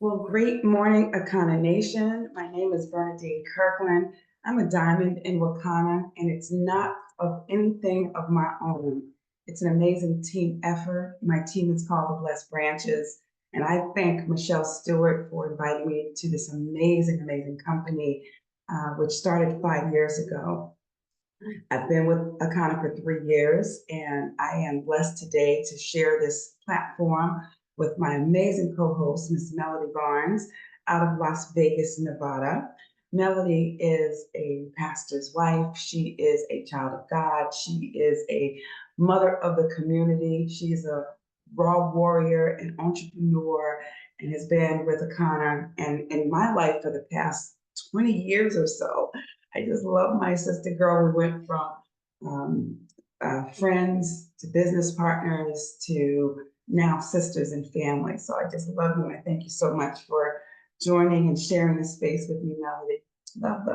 Well, great morning, Akana Nation. My name is Bernadine Kirkland. I'm a diamond in Wakana, and it's not of anything of my own. It's an amazing team effort. My team is called the Blessed Branches, and I thank Michelle Stewart for inviting me to this amazing company, which started 5 years ago. I've been with Akana for 3 years, and I am blessed today to share this platform with my amazing co-host, Miss Melodie Barnes, out of Las Vegas, Nevada. Melodie is a pastor's wife. She is a child of God. She is a mother of the community. She's a raw warrior and entrepreneur and has been with Akana and in my life for the past 20 years or so. I just love my sister girl. We went from friends to business partners to now sisters and family. So I just love you and I thank you so much for joining and sharing this space with me, Melodie. Love.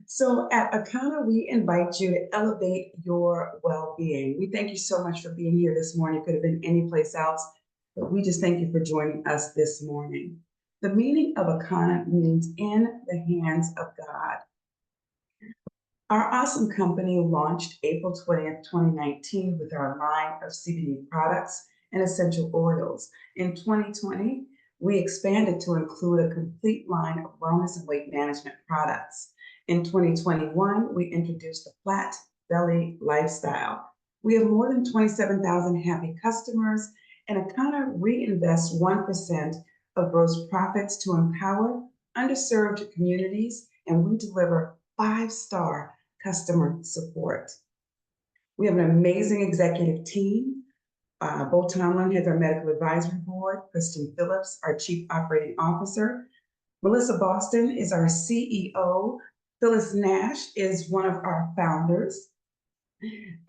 So at Akana, we invite you to elevate your well-being. We thank you so much for being here this morning. It could have been any place else, but we just thank you for joining us this morning. The meaning of Akana means in the hands of God. Our awesome company launched April 20th, 2019 with our line of CBD products and essential oils. In 2020, we expanded to include a complete line of wellness and weight management products. In 2021, we introduced the Flat Belly Lifestyle. We have more than 27,000 happy customers, and Akana reinvests 1% of gross profits to empower underserved communities, and we deliver 5-star customer support. We have an amazing executive team. Bo Tomlin heads our medical advisory board. Kristen Phillips, our chief operating officer. Melissa Boston is our CEO. Phyllis Nash is one of our founders.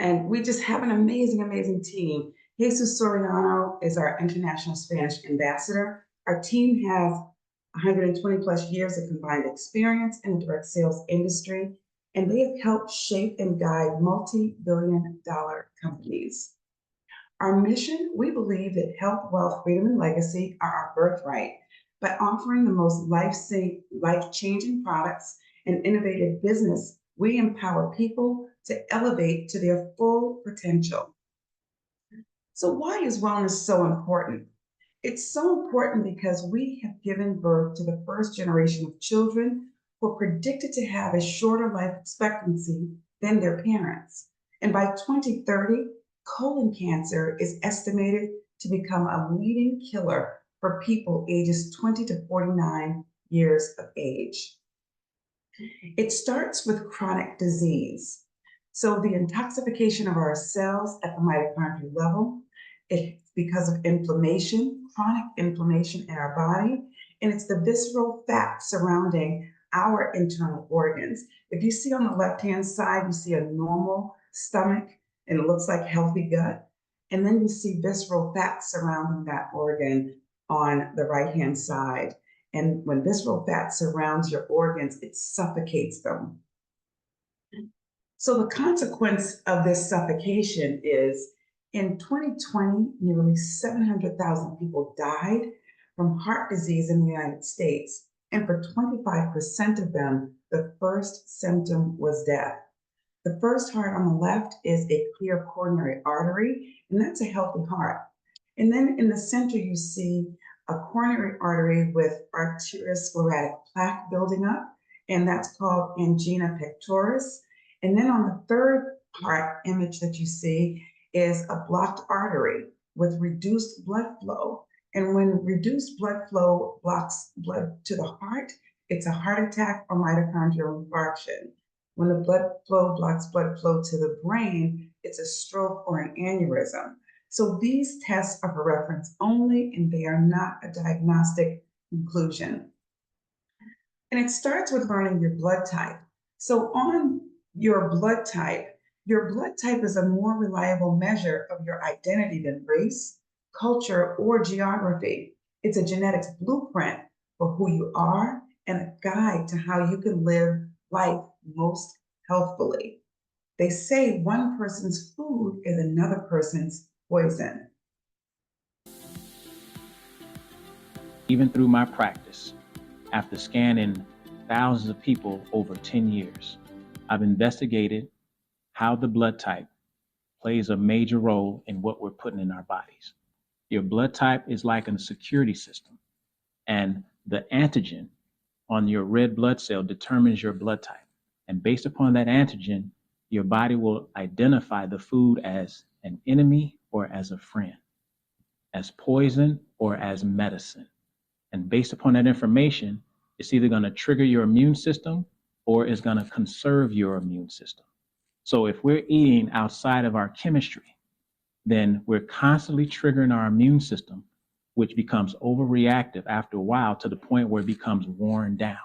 And we just have an amazing team. Jesus Soriano is our international Spanish ambassador. Our team has 120 plus years of combined experience in the direct sales industry, and they have helped shape and guide multi-billion-dollar companies. Our mission, we believe that health, wealth, freedom, and legacy are our birthright. By offering the most life-changing products and innovative business, we empower people to elevate to their full potential. So why is wellness so important? It's so important because we have given birth to the first generation of children who are predicted to have a shorter life expectancy than their parents. And by 2030, colon cancer is estimated to become a leading killer for people ages 20 to 49 years of age. It starts with chronic disease. So the intoxication of our cells at the mitochondrial level, it's because of inflammation, chronic inflammation in our body, and it's the visceral fat surrounding our internal organs. If you see on the left-hand side, you see a normal stomach, and it looks like healthy gut. And then you see visceral fat surrounding that organ on the right-hand side. And when visceral fat surrounds your organs, it suffocates them. So the consequence of this suffocation is in 2020, nearly 700,000 people died from heart disease in the United States. And for 25% of them, the first symptom was death. The first heart on the left is a clear coronary artery, and that's a healthy heart. And then in the center, you see a coronary artery with arteriosclerotic plaque building up, and that's called angina pectoris. And then on the third heart image that you see is a blocked artery with reduced blood flow. And when reduced blood flow blocks blood to the heart, it's a heart attack or mitochondrial infarction. When the blood flow blocks blood flow to the brain, it's a stroke or an aneurysm. So these tests are for reference only, and they are not a diagnostic conclusion. And it starts with learning your blood type. So on your blood type is a more reliable measure of your identity than race, culture, or geography. It's a genetics blueprint for who you are and a guide to how you can live life most healthfully. They say one person's food is another person's poison. even through my practice, after scanning thousands of people over 10 years, I've investigated how the blood type plays a major role in what we're putting in our bodies. Your blood type is like a security system, and the antigen on your red blood cell determines your blood type. And based upon that antigen, your body will identify the food as an enemy or as a friend, as poison or as medicine. And based upon that information, it's either going to trigger your immune system or it's going to conserve your immune system. So if we're eating outside of our chemistry, then we're constantly triggering our immune system, which becomes overreactive after a while to the point where it becomes worn down.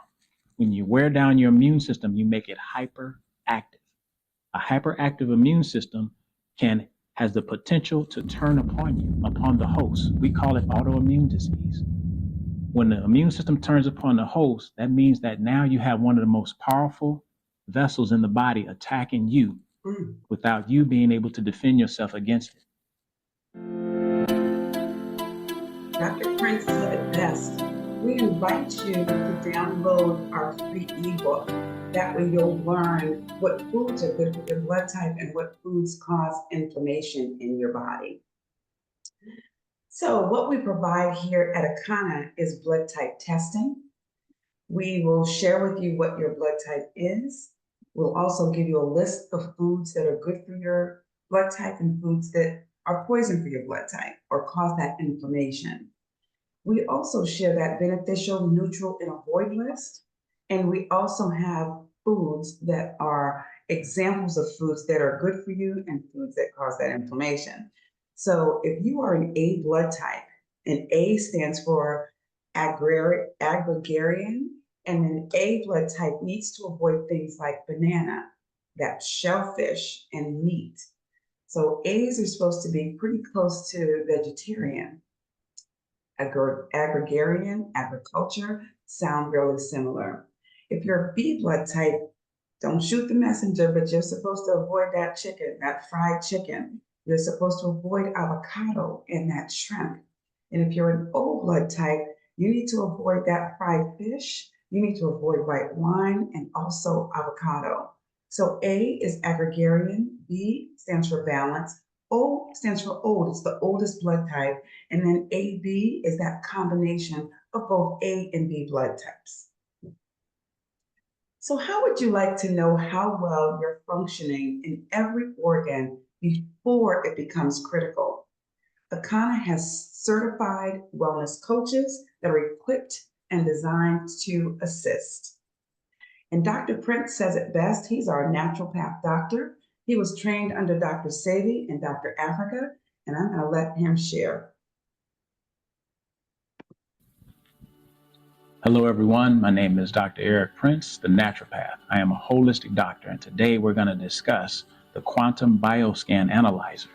When you wear down your immune system, you make it hyperactive. A hyperactive immune system has the potential to turn upon you, upon the host. We call it autoimmune disease. When the immune system turns upon the host, that means that now you have one of the most powerful vessels in the body attacking you without you being able to defend yourself against it. Dr. Prince said it best. We invite you to download our free ebook. That way you'll learn what foods are good for your blood type and what foods cause inflammation in your body. So what we provide here at Akana is blood type testing. We will share with you what your blood type is. We'll also give you a list of foods that are good for your blood type and foods that are poison for your blood type or cause that inflammation. We also share that beneficial, neutral, and avoid list. And we also have foods that are examples of foods that are good for you and foods that cause that inflammation. So if you are an A blood type, and A stands for agrarian, and an A blood type needs to avoid things like banana, that's shellfish, and meat. So A's are supposed to be pretty close to vegetarian. Agrarian, agriculture sound really similar. If you're a B blood type, don't shoot the messenger, but you're supposed to avoid that chicken, that fried chicken. You're supposed to avoid avocado and that shrimp. And if you're an O blood type, you need to avoid that fried fish. You need to avoid white wine and also avocado. So A is agrarian, B stands for balance, O stands for old, it's the oldest blood type, and then AB is that combination of both A and B blood types. So how would you like to know how well you're functioning in every organ before it becomes critical? Akana has certified wellness coaches that are equipped and designed to assist. And Dr. Prince says it best. He's our naturopath doctor. He was trained under Dr. Sevi and Dr. Africa, and I'm going to let him share. Hello, everyone. My name is Dr. Eric Prince, the naturopath. I am a holistic doctor, and today we're going to discuss the quantum bioscan analyzer.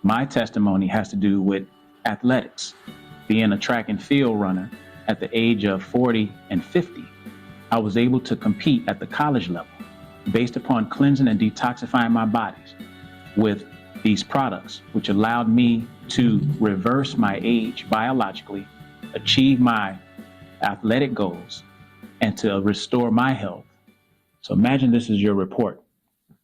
My testimony has to do with athletics. Being a track and field runner at the age of 40 and 50, I was able to compete at the college level based upon cleansing and detoxifying my bodies with these products, which allowed me to reverse my age biologically, achieve my athletic goals, and to restore my health. So imagine this is your report.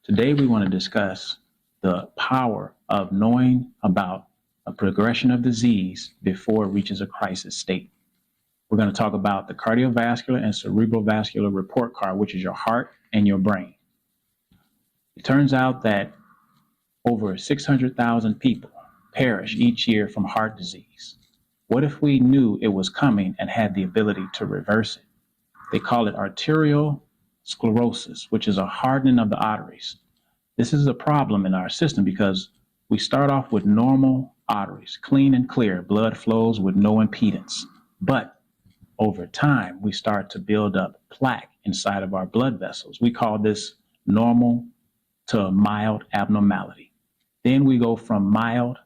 Today we want to discuss the power of knowing about a progression of disease before it reaches a crisis state. We're going to talk about the cardiovascular and cerebrovascular report card, which is your heart and your brain. It turns out that over 600,000 people perish each year from heart disease. What if we knew it was coming and had the ability to reverse it? They call it arterial sclerosis, which is a hardening of the arteries. This is a problem in our system because we start off with normal arteries, clean and clear, blood flows with no impedance. But over time, we start to build up plaque inside of our blood vessels. We call this normal to mild abnormality. Then we go from mild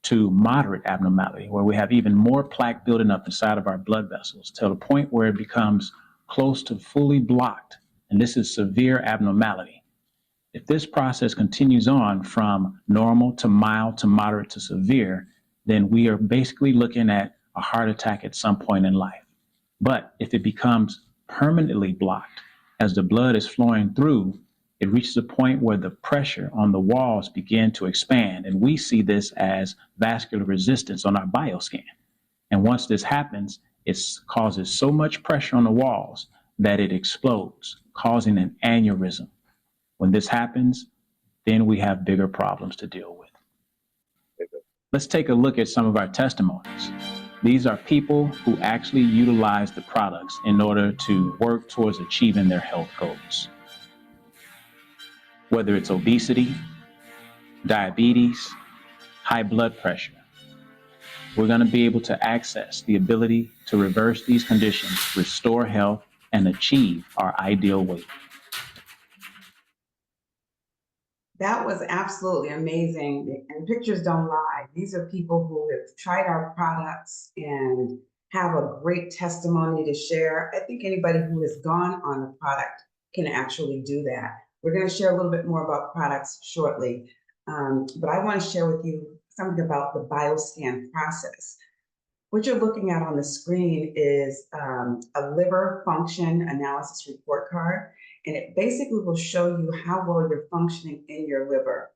to moderate abnormality, where we have even more plaque building up inside of our blood vessels to the point where it becomes close to fully blocked. And this is severe abnormality. If this process continues on from normal to mild to moderate to severe, then we are basically looking at a heart attack at some point in life. But if it becomes permanently blocked, as the blood is flowing through, it reaches a point where the pressure on the walls begin to expand. And we see this as vascular resistance on our bioscan. And once this happens, it causes so much pressure on the walls that it explodes, causing an aneurysm. When this happens, then we have bigger problems to deal with. Let's take a look at some of our testimonies. These are people who actually utilize the products in order to work towards achieving their health goals. Whether it's obesity, diabetes, high blood pressure, we're going to be able to access the ability to reverse these conditions, restore health, and achieve our ideal weight. That was absolutely amazing. And pictures don't lie. These are people who have tried our products and have a great testimony to share. I think anybody who has gone on the product can actually do that. We're going to share a little bit more about products shortly, but I want to share with you something about the bioscan process. What you're looking at on the screen is a liver function analysis report card, and it basically will show you how well you're functioning in your liver.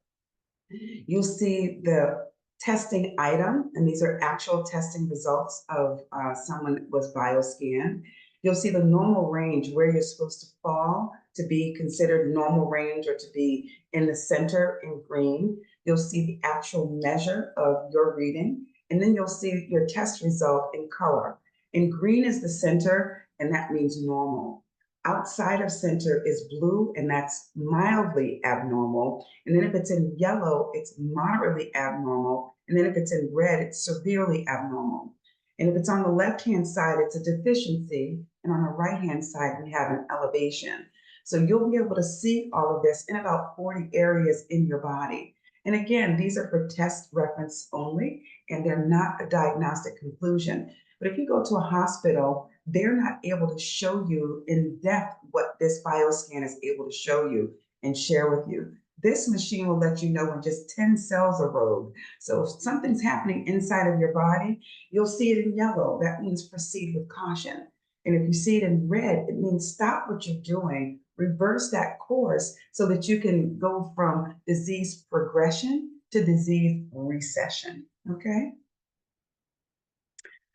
You'll see the testing item, and these are actual testing results of someone that was bioscanned. You'll see the normal range, where you're supposed to fall to be considered normal range or to be in the center in green. You'll see the actual measure of your reading, and then you'll see your test result in color. In green is the center, and that means normal. Outside of center is blue, and that's mildly abnormal. And then if it's in yellow, it's moderately abnormal. And then if it's in red, it's severely abnormal. And if it's on the left-hand side, it's a deficiency. And on the right-hand side, we have an elevation. So you'll be able to see all of this in about 40 areas in your body. And again, these are for test reference only, and they're not a diagnostic conclusion. But if you go to a hospital, they're not able to show you in depth what this bioscan is able to show you and share with you. This machine will let you know when just 10 cells are rogue. So if something's happening inside of your body, you'll see it in yellow. That means proceed with caution. And if you see it in red, it means stop what you're doing, reverse that course so that you can go from disease progression to disease recession, okay?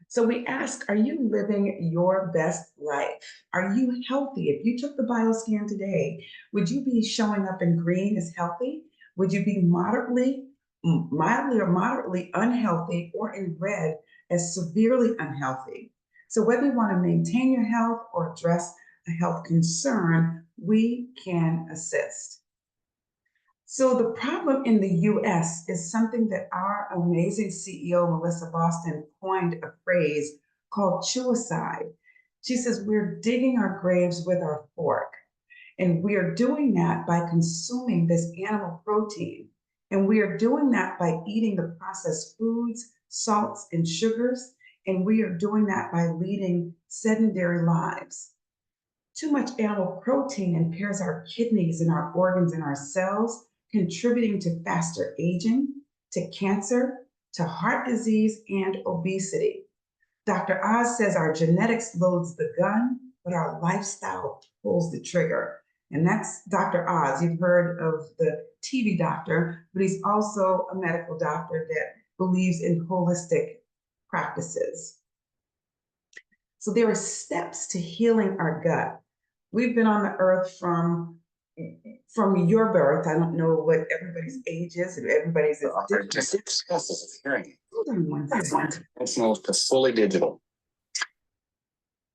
So we ask, are you living your best life? Are you healthy? If you took the bioscan today, would you be showing up in green as healthy? Would you be mildly or moderately unhealthy, or in red as severely unhealthy? So whether you want to maintain your health or address a health concern, we can assist. So the problem in the US is something that our amazing CEO, Melissa Boston, coined a phrase called chewicide. She says, we're digging our graves with our fork. And we are doing that by consuming this animal protein. And we are doing that by eating the processed foods, salts, and sugars. And we are doing that by leading sedentary lives. Too much animal protein impairs our kidneys and our organs and our cells, contributing to faster aging, to cancer, to heart disease, and obesity. Dr. Oz says our genetics loads the gun, but our lifestyle pulls the trigger. And that's Dr. Oz. You've heard of the TV doctor, but he's also a medical doctor that believes in holistic practices. So there are steps to healing our gut. We've been on the earth from your birth. I don't know what everybody's age is, and everybody's is different. Hold on one second. It's fully digital.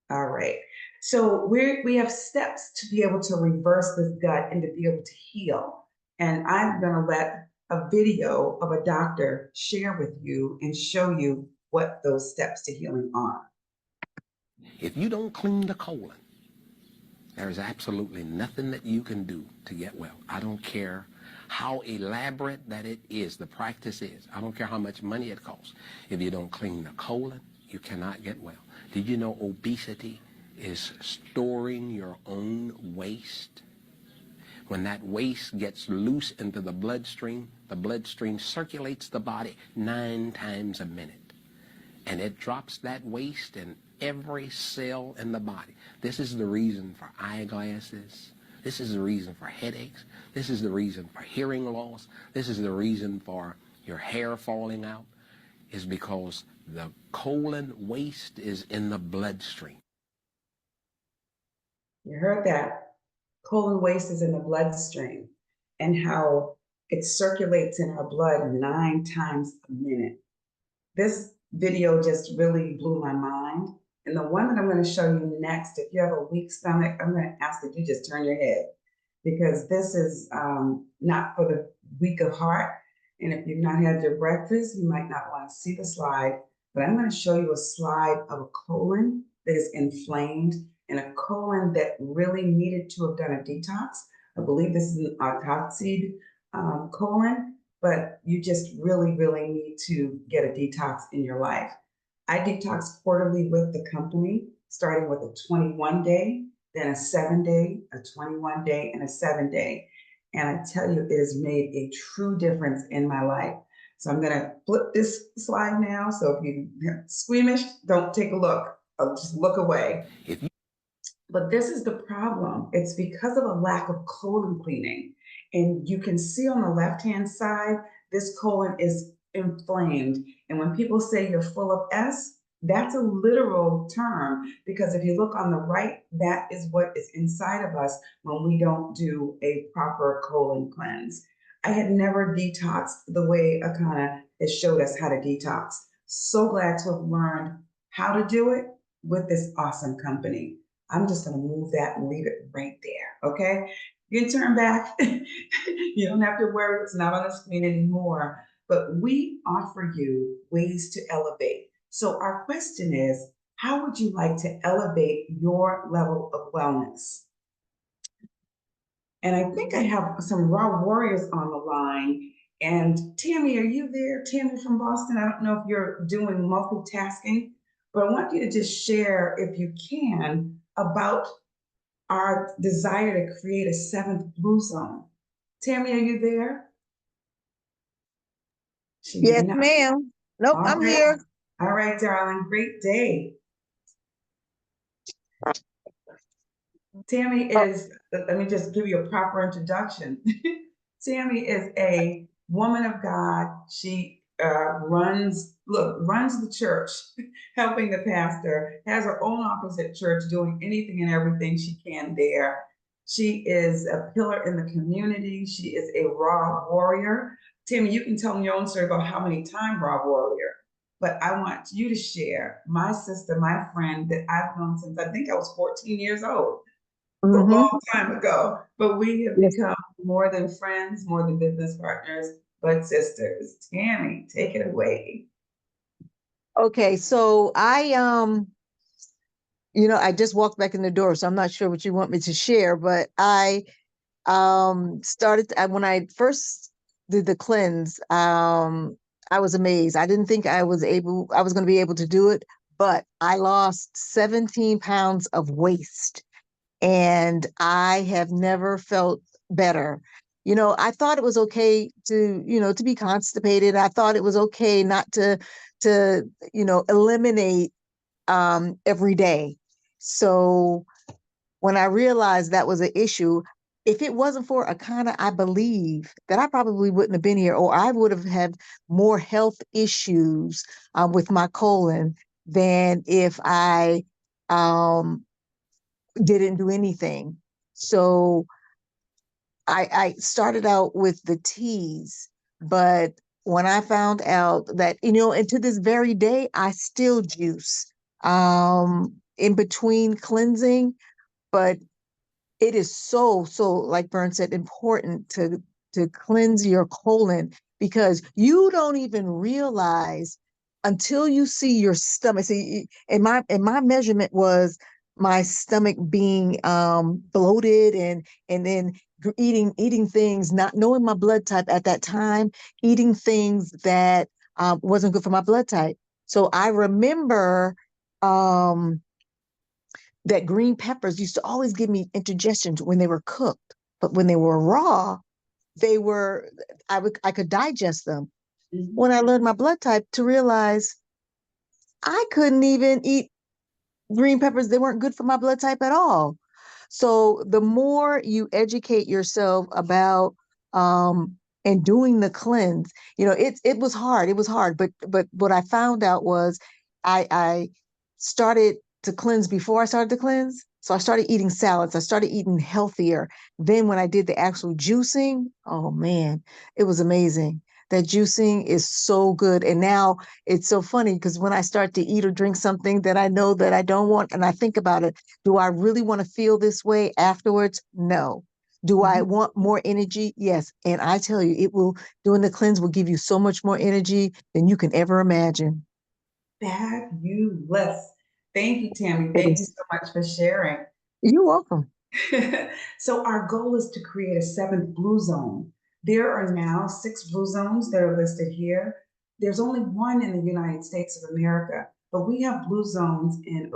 All right. So we have steps to be able to reverse this gut and to be able to heal. And I'm going to let a video of a doctor share with you and show you what those steps to healing are. If you don't clean the colon, there's absolutely nothing that you can do to get well. I don't care how elaborate that it is, the practice is. I don't care how much money it costs. If you don't clean the colon, you cannot get well. Did you know obesity is storing your own waste? When that waste gets loose into the bloodstream circulates the body 9 times a minute. and it drops that waste in every cell in the body. This is the reason for eyeglasses. This is the reason for headaches. This is the reason for hearing loss. This is the reason for your hair falling out, is because the colon waste is in the bloodstream. You heard that. Colon waste is in the bloodstream, and how it circulates in our blood 9 times a minute. This video just really blew my mind. And the one that I'm going to show you next, if you have a weak stomach, I'm going to ask that you just turn your head, because this is not for the weak of heart. And if you've not had your breakfast, you might not want to see the slide, but I'm going to show you a slide of a colon that is inflamed, and a colon that really needed to have done a detox. I believe this is an autopsied colon, but you just really, really need to get a detox in your life. I detox quarterly with the company, starting with a 21-day, then a 7-day, a 21-day, and a 7-day. And I tell you, it has made a true difference in my life. So I'm gonna flip this slide now. So if you're squeamish, don't take a look. Just look away. But this is the problem. It's because of a lack of colon cleaning. And you can see on the left-hand side, this colon is inflamed. And when people say you're full of S, that's a literal term, because if you look on the right, that is what is inside of us when we don't do a proper colon cleanse. I had never detoxed the way Akana has showed us how to detox. So glad to have learned how to do it with this awesome company. I'm just going to move that and leave it right there, okay? You can turn back. You don't have to worry, it's not on the screen anymore. But we offer you ways to elevate. So our question is, how would you like to elevate your level of wellness? And I think I have some raw warriors on the line. And Tammy, are you there? Tammy from Boston. I don't know if you're doing multitasking, but I want you to just share, if you can, about our desire to create a 7th blue zone. Tammy, are you there? Yes, ma'am. Nope, All I'm right. here. All right, darling. Great day. Tammy is, let me just give you a proper introduction. Tammy is a woman of God. She runs the church, helping the pastor, has her own office at church, doing anything and everything she can there. She is a pillar in the community. She is a raw warrior. Tammy, you can tell me your own story about how many times raw warrior, but I want you to share my sister, my friend that I've known since I think I was 14 years old. A long time ago, but we have become more than friends, more than business partners, but sisters. Tammy, take it away. Okay, so I just walked back in the door, so I'm not sure what you want me to share, but I started when I first did the cleanse. I was amazed. I didn't think I was going to be able to do it, but I lost 17 pounds of waste. And I have never felt better. I thought it was okay to be constipated. I thought it was okay not to eliminate every day. So when I realized that was an issue, if it wasn't for Akana, I believe that I probably wouldn't have been here, or I would have had more health issues with my colon than if I didn't do anything. So I started out with the teas, but when I found out that, and to this very day, I still juice in between cleansing, but it is so, like Vern said, important to cleanse your colon, because you don't even realize until you see your stomach. See, and my measurement was my stomach being bloated, and then eating things, not knowing my blood type at that time, eating things that wasn't good for my blood type. So I remember that green peppers used to always give me indigestion when they were cooked, but when they were raw, I could digest them. When I learned my blood type, to realize I couldn't even eat green peppers. They weren't good for my blood type at all. So the more you educate yourself about and doing the cleanse, it was hard. It was hard. But what I found out was I started to cleanse before I started to cleanse. So I started eating salads. I started eating healthier. Then when I did the actual juicing, oh man, it was amazing. That juicing is so good. And now it's so funny because when I start to eat or drink something that I know that I don't want, and I think about it, do I really want to feel this way afterwards? No. Do I Mhm. want more energy? Yes. And I tell you, doing the cleanse will give you so much more energy than you can ever imagine. Fabulous. Thank you, Tammy. It Thank you is. so much for sharing. You're welcome. So our goal is to create a seventh blue zone. There are now 6 blue zones that are listed here. There's only one in the United States of America, but we have blue zones in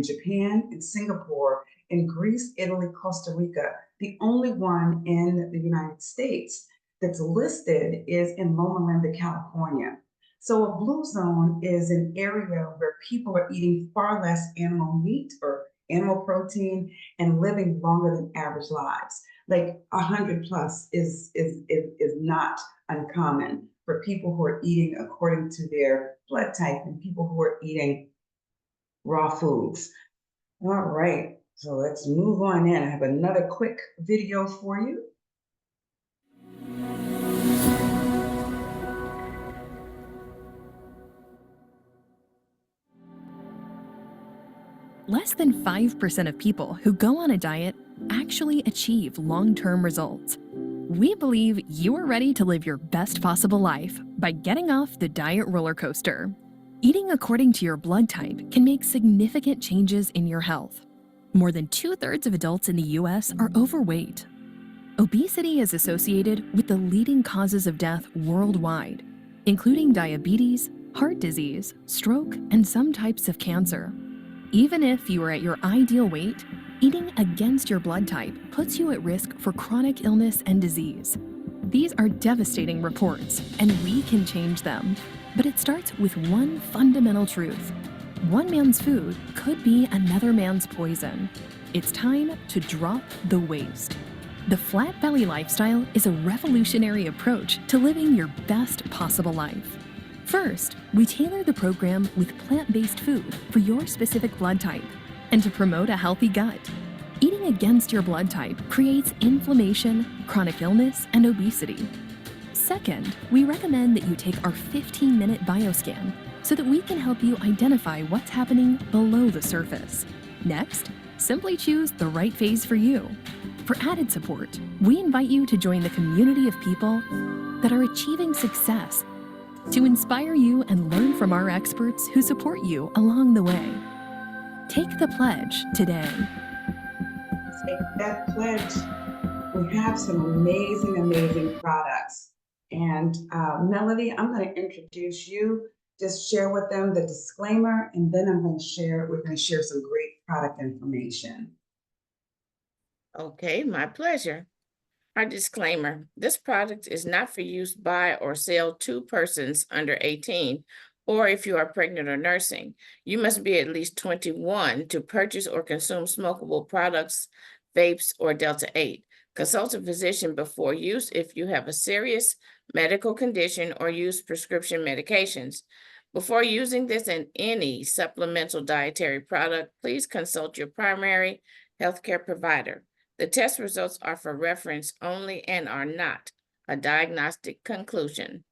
Japan, in Singapore, in Greece, Italy, Costa Rica. The only one in the United States that's listed is in Loma Linda, California. So a blue zone is an area where people are eating far less animal meat or animal protein and living longer than average lives. Like 100 plus is not uncommon for people who are eating according to their blood type and people who are eating raw foods. All right, so let's move on in. I have another quick video for you. Less than 5% of people who go on a diet actually achieve long-term results. We believe you are ready to live your best possible life by getting off the diet roller coaster. Eating according to your blood type can make significant changes in your health. More than 2/3 of adults in the US are overweight. Obesity is associated with the leading causes of death worldwide, including diabetes, heart disease, stroke, and some types of cancer. Even if you are at your ideal weight, eating against your blood type puts you at risk for chronic illness and disease. These are devastating reports, and we can change them. But it starts with one fundamental truth. One man's food could be another man's poison. It's time to drop the waste. The Flat Belly Lifestyle is a revolutionary approach to living your best possible life. First, we tailor the program with plant-based food for your specific blood type and to promote a healthy gut. Eating against your blood type creates inflammation, chronic illness, and obesity. Second, we recommend that you take our 15-minute bioscan so that we can help you identify what's happening below the surface. Next, simply choose the right phase for you. For added support, we invite you to join the community of people that are achieving success to inspire you and learn from our experts who support you along the way. Take the pledge today. Take that pledge. We have some amazing, amazing products. And Melody, I'm going to introduce you. Just share with them the disclaimer, and then we're going to share some great product information. Okay, my pleasure. Our disclaimer, this product is not for use by or sale to persons under 18, or if you are pregnant or nursing. You must be at least 21 to purchase or consume smokable products, vapes, or Delta 8. Consult a physician before use if you have a serious medical condition or use prescription medications. Before using this and any supplemental dietary product, please consult your primary healthcare provider. The test results are for reference only and are not a diagnostic conclusion.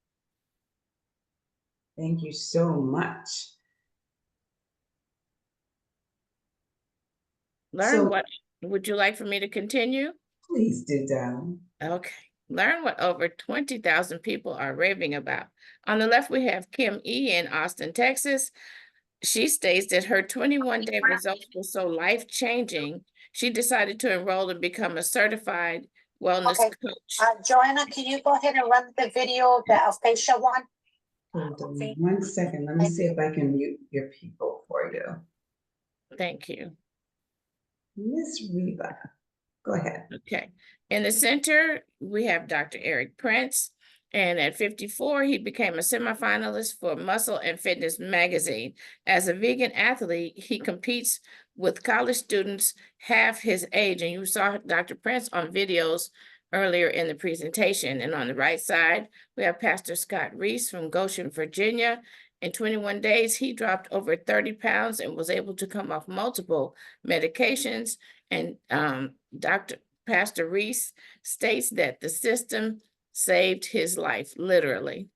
Thank you so much. Learn what would you like for me to continue? Please do, darling. Okay. Learn what over 20,000 people are raving about. On the left, we have Kim E. in Austin, Texas. She states that her 21-day results were so life-changing, she decided to enroll and become a certified wellness coach. Joanna, can you go ahead and run the video, the facial one? Hold on 1 second. Let me see if I can mute your people for you. Thank you. Miss Reba, go ahead. Okay. In the center, we have Dr. Eric Prince. And at 54, he became a semifinalist for Muscle and Fitness magazine. As a vegan athlete, he competes with college students half his age. And you saw Dr. Prince on videos earlier in the presentation. And on the right side, we have Pastor Scott Reese from Goshen, Virginia. In 21 days, he dropped over 30 pounds and was able to come off multiple medications. And Pastor Reese states that the system saved his life, literally.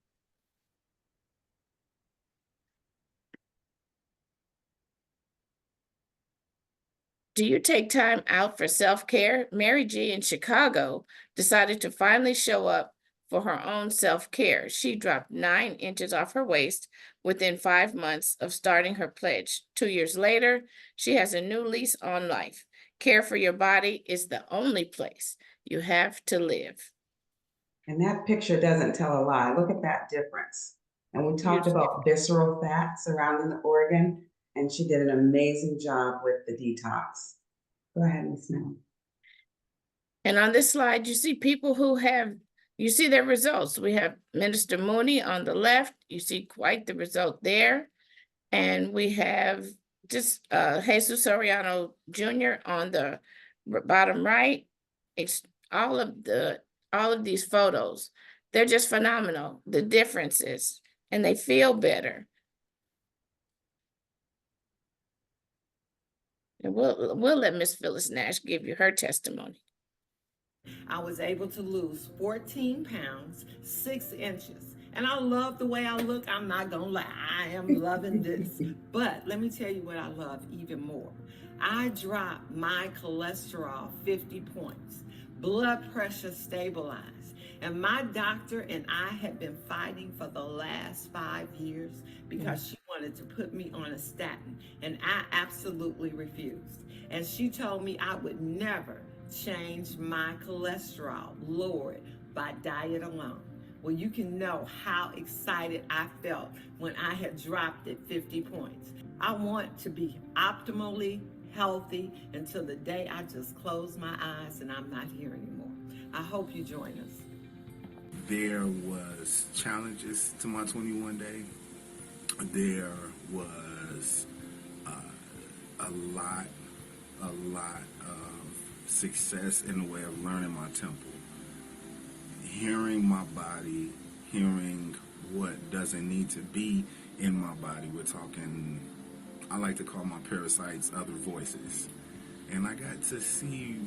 Do you take time out for self-care? Mary G in Chicago decided to finally show up for her own self-care. She dropped 9 inches off her waist within 5 months of starting her pledge. 2 years later, she has a new lease on life. Care for your body is the only place you have to live. And that picture doesn't tell a lie. Look at that difference. And we talked about visceral fat surrounding the organ, and she did an amazing job with the detox. Go ahead, Ms. Mel. And on this slide, you see people who have, you see their results. We have Minister Mooney on the left. You see quite the result there. And we have just Jesus Soriano Jr. on the bottom right. It's all of these photos. They're just phenomenal, the differences, and they feel better. And we'll let Miss Phyllis Nash give you her testimony. I was able to lose 14 pounds, 6 inches. And I love the way I look. I'm not gonna lie, I am loving this. But let me tell you what I love even more. I dropped my cholesterol 50 points, blood pressure stabilized. And my doctor and I have been fighting for the last 5 years because she wanted to put me on a statin, and I absolutely refused. And she told me I would never change my cholesterol, lower it by diet alone. Well, you can know how excited I felt when I had dropped it 50 points. I want to be optimally healthy until the day I just close my eyes and I'm not here anymore. I hope you join us. There was challenges to my 21 day. There was a lot of success in the way of learning my temple. Hearing my body, hearing what doesn't need to be in my body. We're talking, I like to call my parasites other voices. And I got to see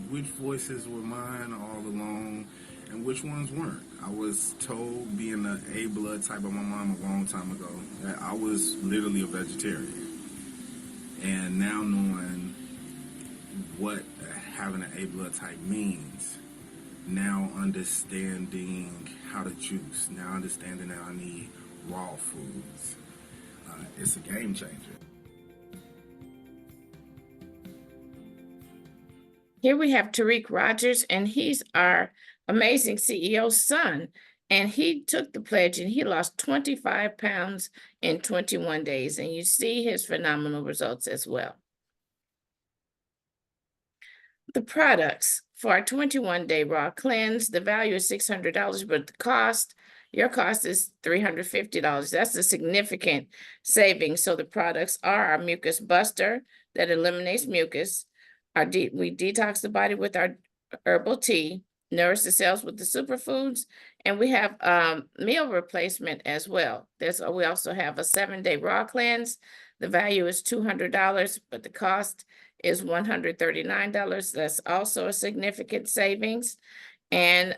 which voices were mine all along and which ones weren't. I was told, being an A blood type by my mom a long time ago, that I was literally a vegetarian. And now knowing what having an A blood type means, now understanding how to juice, now understanding that I need raw foods, it's a game changer. Here we have Tariq Rogers, and he's our amazing CEO's son. And he took the pledge and he lost 25 pounds in 21 days. And you see his phenomenal results as well. The products for our 21-day raw cleanse, the value is $600, but the cost, your cost is $350. That's a significant savings. So the products are our mucus buster that eliminates mucus. We detox the body with our herbal tea, nourish the cells with the superfoods, and we have meal replacement as well. We also have a 7-day raw cleanse. The value is $200, but the cost is $139. That's also a significant savings. And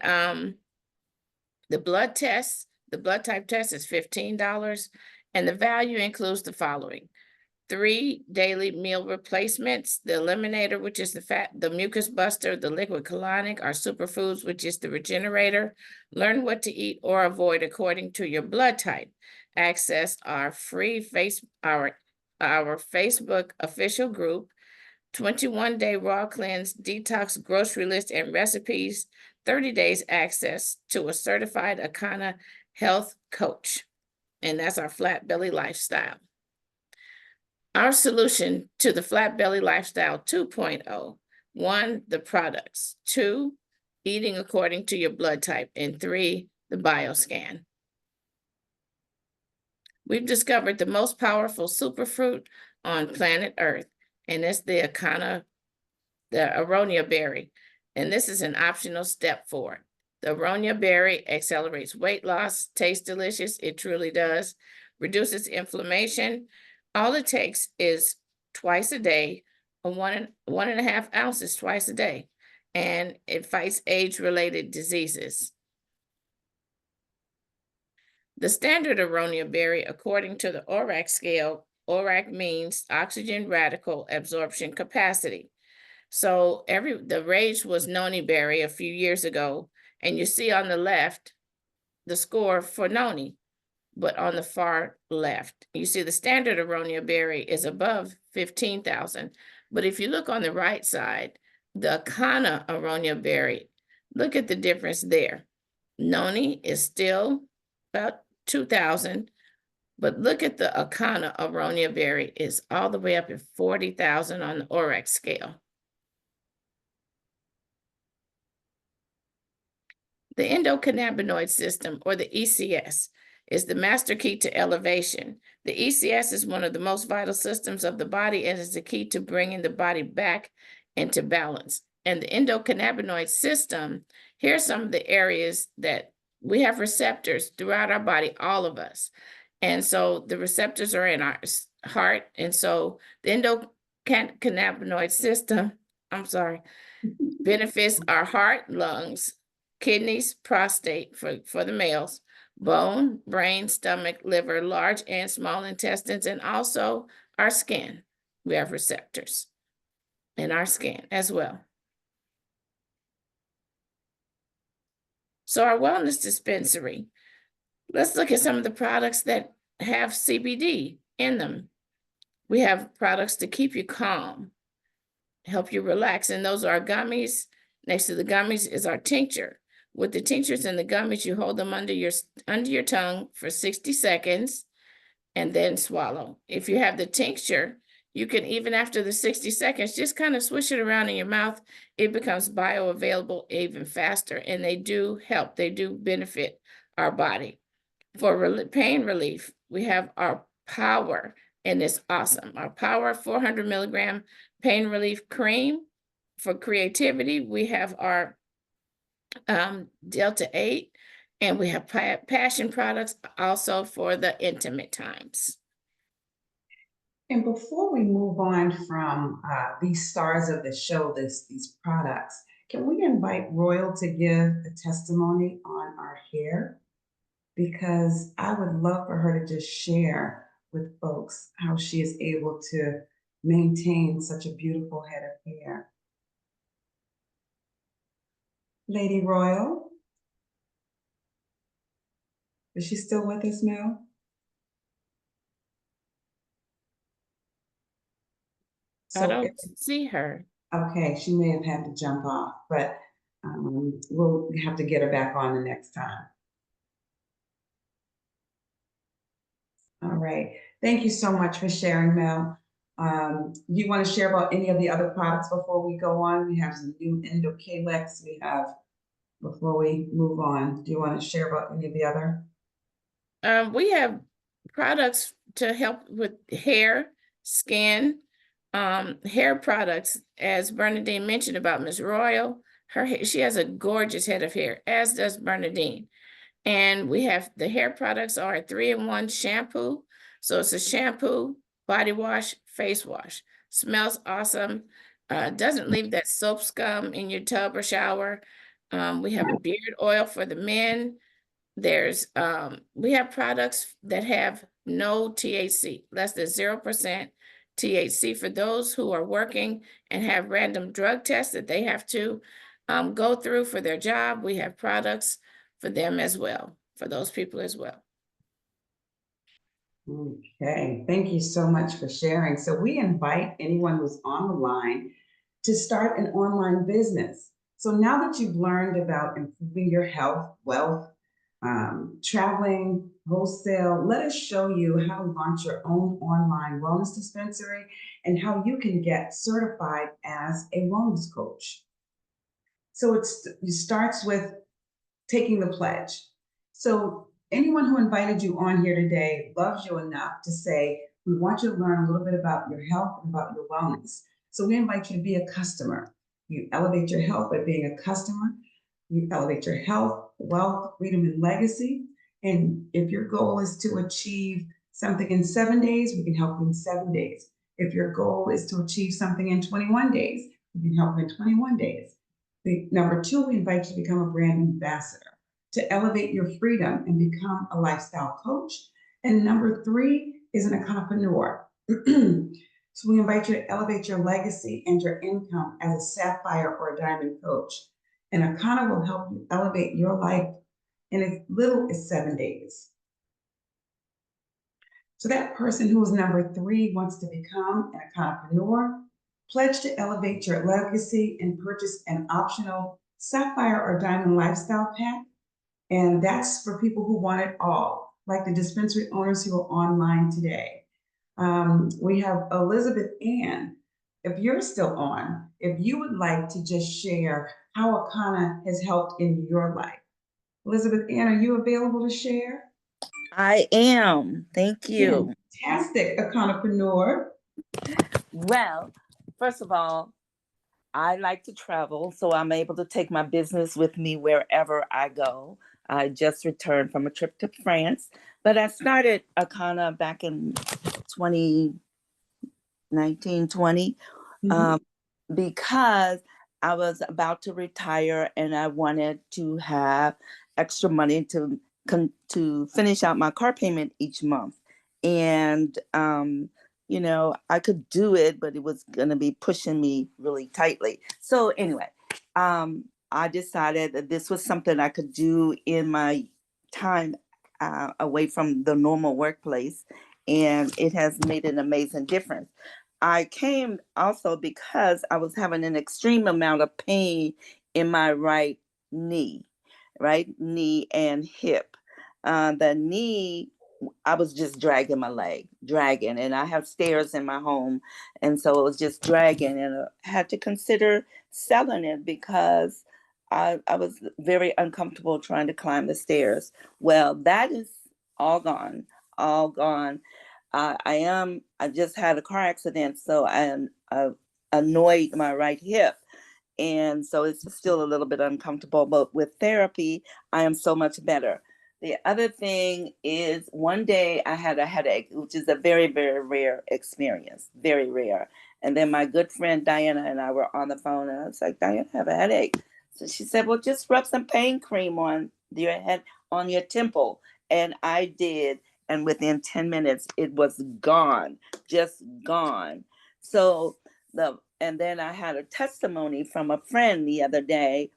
the blood type test is $15, and the value includes the following: 3 daily meal replacements, the eliminator, which is the mucus buster, the liquid colonic, our superfoods, which is the regenerator. Learn what to eat or avoid according to your blood type. Access our free our Facebook official group, 21-day raw cleanse, detox grocery list and recipes, 30 days access to a certified Akana health coach. And that's our flat belly lifestyle. Our solution to the flat belly lifestyle 2.0: 1, the products; 2, eating according to your blood type; and 3, the BioScan. We've discovered the most powerful superfruit on planet Earth, and it's the aronia berry. And this is an optional step for it. The aronia berry accelerates weight loss, tastes delicious, it truly does, reduces inflammation. All it takes is twice a day, or 1.5 ounces twice a day, and it fights age-related diseases. The standard aronia berry, according to the ORAC scale, ORAC means oxygen radical absorption capacity. So the rage was noni berry a few years ago, and you see on the left the score for noni, but on the far left, you see the standard aronia berry is above 15,000. But if you look on the right side, the Akana aronia berry, look at the difference there. Noni is still about 2,000, but look at the Akana aronia berry is all the way up at 40,000 on the ORAC scale. The endocannabinoid system, or the ECS, is the master key to elevation. The ECS is one of the most vital systems of the body and is the key to bringing the body back into balance. And the endocannabinoid system, here's some of the areas that we have receptors throughout our body, all of us. And so the receptors are in our heart. And so the endocannabinoid system, benefits our heart, lungs, kidneys, prostate for the males, bone, brain, stomach, liver, large and small intestines, and also our skin. We have receptors in our skin as well. So our wellness dispensary, let's look at some of the products that have CBD in them. We have products to keep you calm, help you relax, and those are our gummies. Next to the gummies is our tincture. With the tinctures and the gummies, you hold them under your tongue for 60 seconds and then swallow. If you have the tincture, you can, even after the 60 seconds, just kind of swish it around in your mouth. It becomes bioavailable even faster, and they do help. They do benefit our body. For pain relief, we have our Power, and it's awesome. Our Power 400 milligram pain relief cream. For creativity, we have our Delta 8, and we have passion products also for the intimate times. And before we move on from these stars of the show, these products, can we invite Royal to give a testimony on our hair? Because I would love for her to just share with folks how she is able to maintain such a beautiful head of hair. Lady Royal, is she still with us, Mel? I don't see her. Okay, she may have had to jump off, but we'll have to get her back on the next time. All right, thank you so much for sharing, Mel. Do you want to share about any of the other products before we go on? We have some new Endo-Calyx we have before we move on. Do you want to share about any of the other? We have products to help with hair, skin, hair products, as Bernadine mentioned about Miss Royal. She has a gorgeous head of hair, as does Bernadine. And we have the hair products are a 3-in-1 shampoo. So it's a shampoo, body wash, face wash. Smells awesome. Doesn't leave that soap scum in your tub or shower. We have a beard oil for the men. We have products that have no THC, less than 0% THC for those who are working and have random drug tests that they have to go through for their job. We have products for them as well, for those people as well. Okay, thank you so much for sharing. So we invite anyone who's on the line to start an online business. So now that you've learned about improving your health, wealth, traveling, wholesale, let us show you how to launch your own online wellness dispensary and how you can get certified as a wellness coach. So it starts with taking the pledge. So anyone who invited you on here today loves you enough to say, we want you to learn a little bit about your health and about your wellness. So we invite you to be a customer. You elevate your health by being a customer. You elevate your health, wealth, freedom, and legacy. And if your goal is to achieve something in 7 days, we can help you in 7 days. If your goal is to achieve something in 21 days, we can help you in 21 days. Number two, we invite you to become a brand ambassador, to elevate your freedom and become a lifestyle coach. And number three is an entrepreneur. So we invite you to elevate your legacy and your income as a sapphire or a diamond coach. And Akana will help you elevate your life in as little as 7 days. So that person who is number three wants to become an entrepreneur. Pledge to elevate your legacy and purchase an optional sapphire or diamond lifestyle pack. And that's for people who want it all, like the dispensary owners who are online today. We have Elizabeth Ann. If you're still on, if you would like to just share how Akana has helped in your life. Elizabeth Ann, are you available to share? I am. Thank you. Fantastic, Akanapreneur. Well, first of all, I like to travel, so I'm able to take my business with me wherever I go. I just returned from a trip to France, but I started Akana back in 2019, 20, because I was about to retire and I wanted to have extra money to finish out my car payment each month. And, you know, I could do it, but it was going to be pushing me really tightly. So anyway, I decided that this was something I could do in my time away from the normal workplace. And it has made an amazing difference. I came also because I was having an extreme amount of pain in my right knee and hip. The knee, I was just dragging my leg, and I have stairs in my home. And so it was just dragging, and I had to consider selling it because I was very uncomfortable trying to climb the stairs. Well, that is all gone, all gone. I just had a car accident, so I annoyed my right hip. And so it's still a little bit uncomfortable, but with therapy, I am so much better. The other thing is one day I had a headache, which is a very, very rare experience, very rare. And then my good friend Diana and I were on the phone, and I was like, Diana, I have a headache. So she said, well, just rub some pain cream on your head, on your temple. And I did. And within 10 minutes, it was gone, just gone. So and then I had a testimony from a friend the other day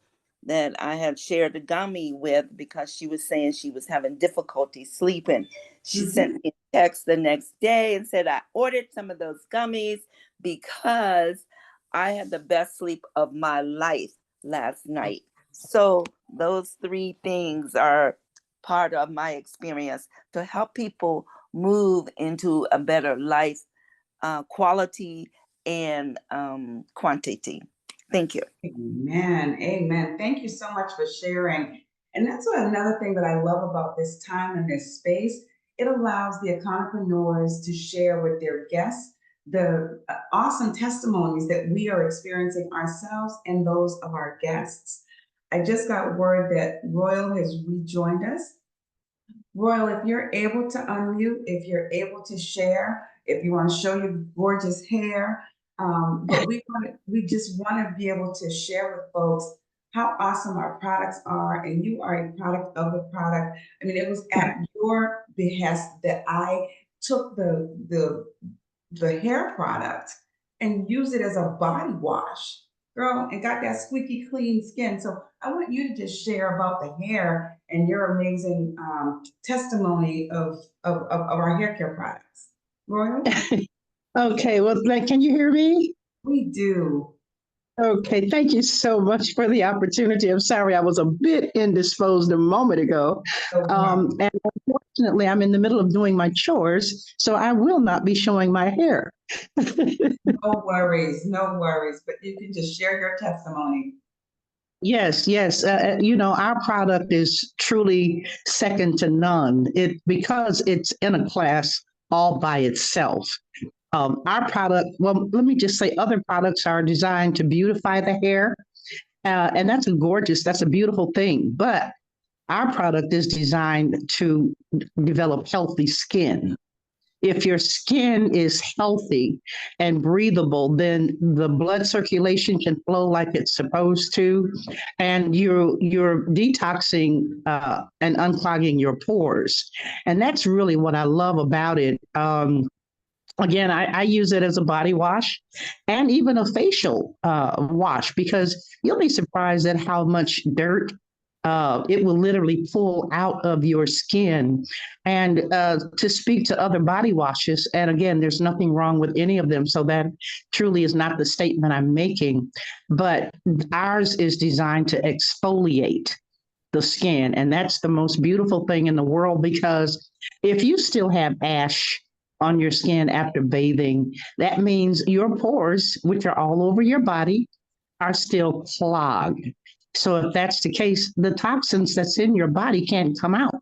that I had shared a gummy with because she was saying she was having difficulty sleeping. She sent me a text the next day and said, I ordered some of those gummies because I had the best sleep of my life last night. So those three things are part of my experience to help people move into a better life quality and quantity. Thank you. Amen. Amen. Thank you so much for sharing. And that's another thing that I love about this time and this space. It allows the entrepreneurs to share with their guests the awesome testimonies that we are experiencing ourselves and those of our guests. I just got word that Royal has rejoined us. Royal, if you're able to unmute, if you're able to share, if you want to show your gorgeous hair, but we just want to be able to share with folks how awesome our products are, and you are a product of the product. I mean, it was at your behest that I took the hair product and used it as a body wash, girl, and got that squeaky clean skin. So I want you to just share about the hair and your amazing testimony of our hair care products. Royal? Okay, well, can you hear me? We do. Okay, thank you so much for the opportunity. I'm sorry, I was a bit indisposed a moment ago. And unfortunately, I'm in the middle of doing my chores, so I will not be showing my hair. No worries, no worries, but you can just share your testimony. Yes, yes. Our product is truly second to none. Because it's in a class all by itself. Our product, well, let me just say, other products are designed to beautify the hair, and that's a beautiful thing. But our product is designed to develop healthy skin. If your skin is healthy and breathable, then the blood circulation can flow like it's supposed to, and you're detoxing and unclogging your pores, and that's really what I love about it. Again, I use it as a body wash and even a facial wash because you'll be surprised at how much dirt it will literally pull out of your skin. And to speak to other body washes, and again, there's nothing wrong with any of them. So that truly is not the statement I'm making, but ours is designed to exfoliate the skin. And that's the most beautiful thing in the world because if you still have ash on your skin after bathing, that means your pores, which are all over your body, are still clogged. So if that's the case, the toxins that's in your body can't come out.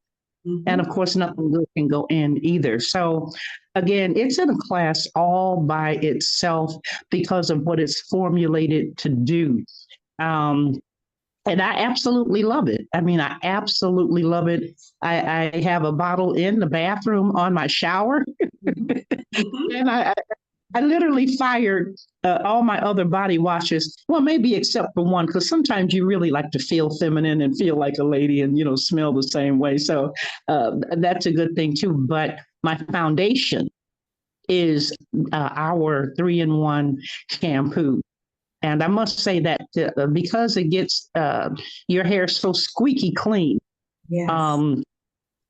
And of course, nothing good can go in either. So again, it's in a class all by itself because of what it's formulated to do. And I absolutely love it. I mean, I absolutely love it. I have a bottle in the bathroom on my shower. And I literally fired all my other body washes. Well, maybe except for one, because sometimes you really like to feel feminine and feel like a lady and, smell the same way. So that's a good thing too. But my foundation is our 3-in-1 shampoo. And I must say that because it gets your hair so squeaky clean, Yes.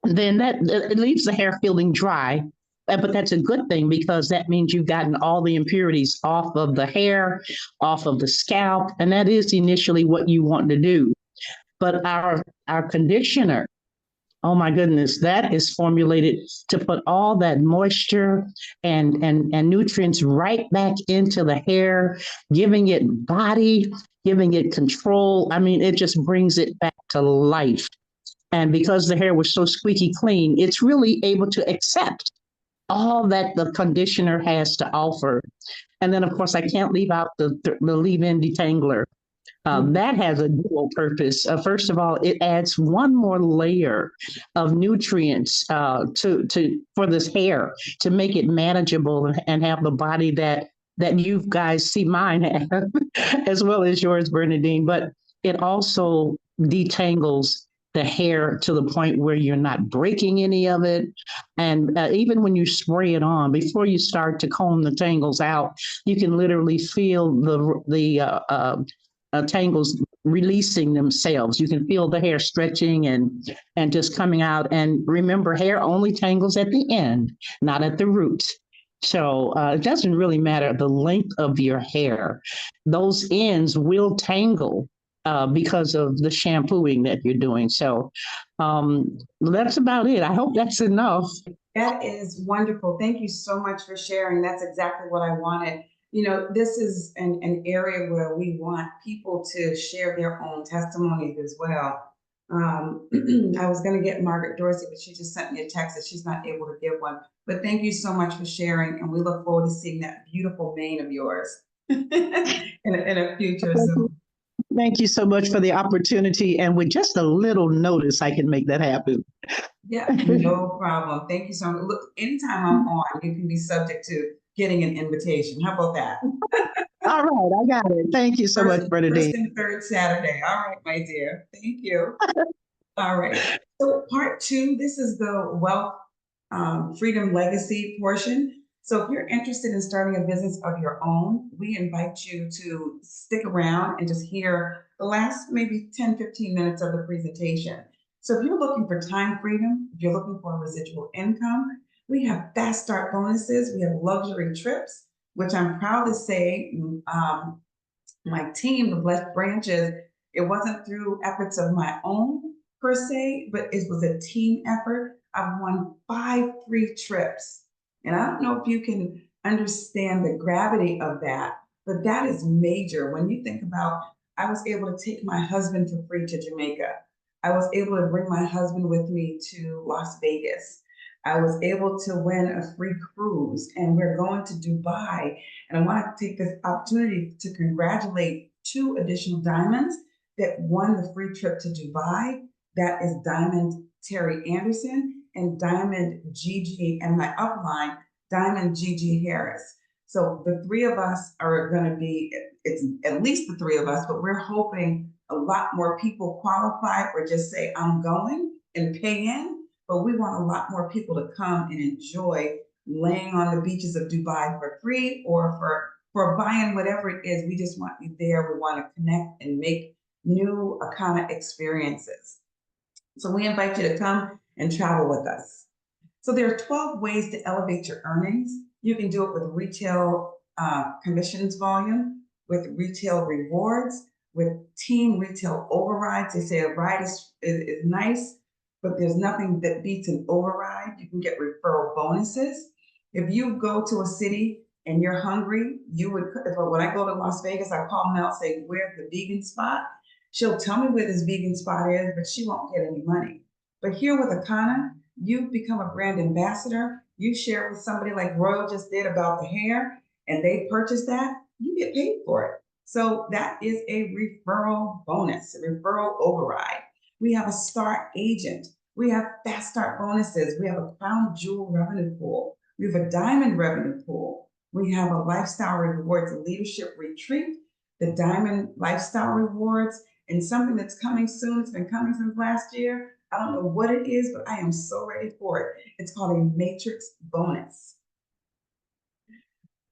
then it leaves the hair feeling dry. But that's a good thing because that means you've gotten all the impurities off of the hair, off of the scalp, and that is initially what you want to do. But our conditioner, oh my goodness, that is formulated to put all that moisture and nutrients right back into the hair, giving it body, giving it control. I mean, it just brings it back to life. And because the hair was so squeaky clean, it's really able to accept all that the conditioner has to offer. And then, of course, I can't leave out the leave-in detangler. That has a dual purpose. First of all, it adds one more layer of nutrients for this hair to make it manageable and have the body that you guys see mine have, as well as yours, Bernadine. But it also detangles the hair to the point where you're not breaking any of it. And even when you spray it on, before you start to comb the tangles out, you can literally feel the tangles releasing themselves. You can feel the hair stretching and just coming out. And remember, hair only tangles at the end, not at the roots. So it doesn't really matter the length of your hair. Those ends will tangle because of the shampooing that you're doing. So that's about it. I hope that's enough. That is wonderful. Thank you so much for sharing. That's exactly what I wanted. This is an area where we want people to share their own testimonies as well. I was going to get Margaret Dorsey, but she just sent me a text that she's not able to give one. But thank you so much for sharing, and we look forward to seeing that beautiful mane of yours in a future Zoom. Thank you so much for the opportunity. And with just a little notice, I can make that happen. Yeah, no problem. Thank you so much. Look, anytime I'm on, you can be subject to getting an invitation. How about that? All right, I got it. Thank you so much, Bernadine. First and third Saturday. All right, my dear. Thank you. All right. So part 2, this is the Wealth Freedom Legacy portion. So if you're interested in starting a business of your own, we invite you to stick around and just hear the last maybe 10, 15 minutes of the presentation. So if you're looking for time freedom, if you're looking for a residual income, we have fast start bonuses. We have luxury trips, which I'm proud to say my team, the Blessed Branches, it wasn't through efforts of my own per se, but it was a team effort. I've won 5 free trips. And I don't know if you can understand the gravity of that, but that is major. When you think about I was able to take my husband for free to Jamaica. I was able to bring my husband with me to Las Vegas. I was able to win a free cruise, and we're going to Dubai. And I want to take this opportunity to congratulate 2 additional diamonds that won the free trip to Dubai. That is Diamond Terry Anderson and Diamond Gigi, and my upline, Diamond Gigi Harris. So the 3 of us are going to be, it's at least the 3 of us, but we're hoping a lot more people qualify or just say, I'm going and pay in. But we want a lot more people to come and enjoy laying on the beaches of Dubai for free or for buying whatever it is. We just want you there. We want to connect and make new Akana experiences. So we invite you to come and travel with us. So there are 12 ways to elevate your earnings. You can do it with retail commissions volume, with retail rewards, with team retail overrides. They say a ride is nice, but there's nothing that beats an override. You can get referral bonuses. If you go to a city and you're hungry, when I go to Las Vegas, I call Mel, say, where's the vegan spot? She'll tell me where this vegan spot is, but she won't get any money. But here with Akana, you become a brand ambassador. You share with somebody like Royal just did about the hair, and they purchase that, you get paid for it. So that is a referral bonus, a referral override. We have a star agent. We have fast start bonuses. We have a crown jewel revenue pool. We have a diamond revenue pool. We have a lifestyle rewards leadership retreat, the diamond lifestyle rewards, and something that's coming soon. It's been coming since last year. I don't know what it is, but I am so ready for it. It's called a matrix bonus.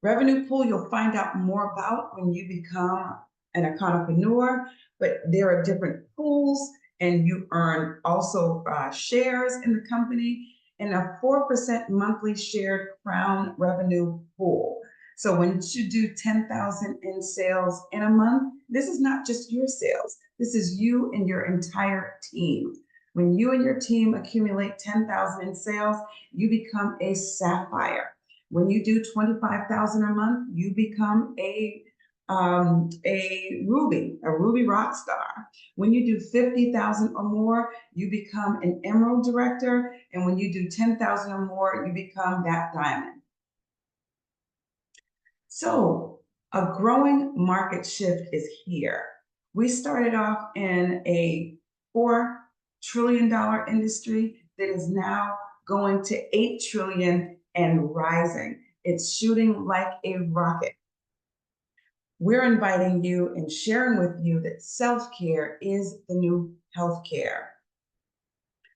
Revenue pool, you'll find out more about when you become an Akanapreneur, but there are different pools, and you earn also shares in the company and a 4% monthly shared crown revenue pool. So when you do 10,000 in sales in a month, this is not just your sales. This is you and your entire team. When you and your team accumulate 10,000 in sales, you become a sapphire. When you do 25,000 a month, you become a ruby rock star. When you do 50,000 or more, you become an emerald director. And when you do 10,000 or more, you become that diamond. So a growing market shift is here. We started off in a $4 trillion industry that is now going to 8 trillion and rising. It's shooting like a rocket. We're inviting you and sharing with you that self-care is the new healthcare.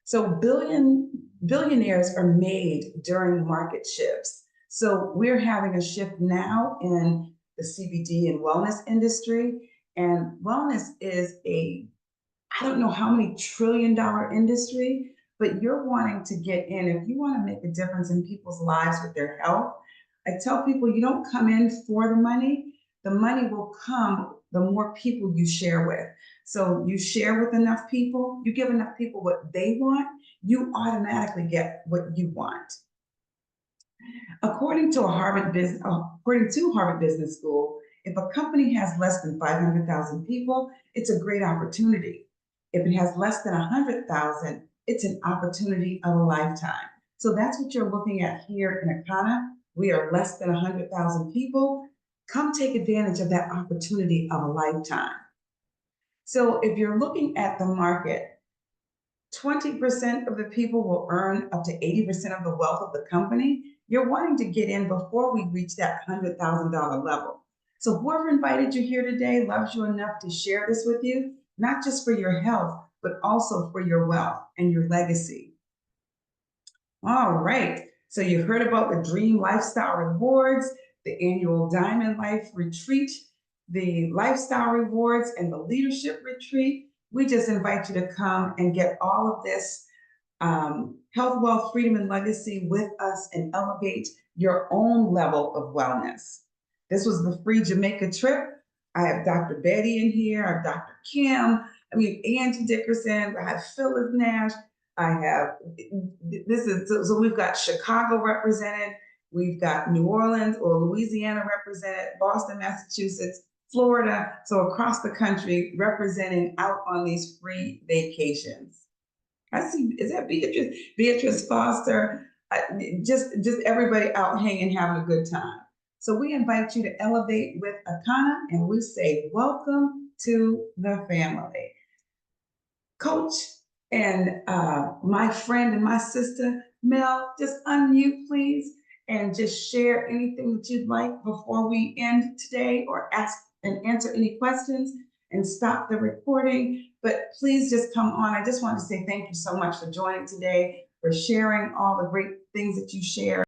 So billionaires are made during market shifts. So we're having a shift now in the CBD and wellness industry. And wellness is I don't know how many $trillion industry, but you're wanting to get in. If you want to make a difference in people's lives with their health, I tell people you don't come in for the money. The money will come the more people you share with. So you share with enough people, you give enough people what they want, you automatically get what you want. According to Harvard Business School, if a company has less than 500,000 people, it's a great opportunity. If it has less than 100,000, it's an opportunity of a lifetime. So that's what you're looking at here in Akana. We are less than 100,000 people. Come take advantage of that opportunity of a lifetime. So if you're looking at the market, 20% of the people will earn up to 80% of the wealth of the company. You're wanting to get in before we reach that $100,000 level. So whoever invited you here today loves you enough to share this with you, not just for your health, but also for your wealth and your legacy. All right, so you heard about the Dream Lifestyle Rewards, the annual Diamond Life Retreat, the Lifestyle Rewards, and the Leadership Retreat. We just invite you to come and get all of this health, wealth, freedom, and legacy with us and elevate your own level of wellness. This was the free Jamaica trip. I have Dr. Betty in here. I have Dr. Kim. Angie Dickerson. I have Phyllis Nash. So we've got Chicago represented. We've got New Orleans or Louisiana represented, Boston, Massachusetts, Florida, so across the country, representing out on these free vacations. I see, is that Beatrice? Beatrice Foster, just everybody out hanging, having a good time. So we invite you to elevate with Akana, and we say, welcome to the family. Coach and my friend and my sister, Mel, just unmute, please, and just share anything that you'd like before we end today, or ask and answer any questions and stop the recording. But please just come on. I just want to say thank you so much for joining today, for sharing all the great things that you share.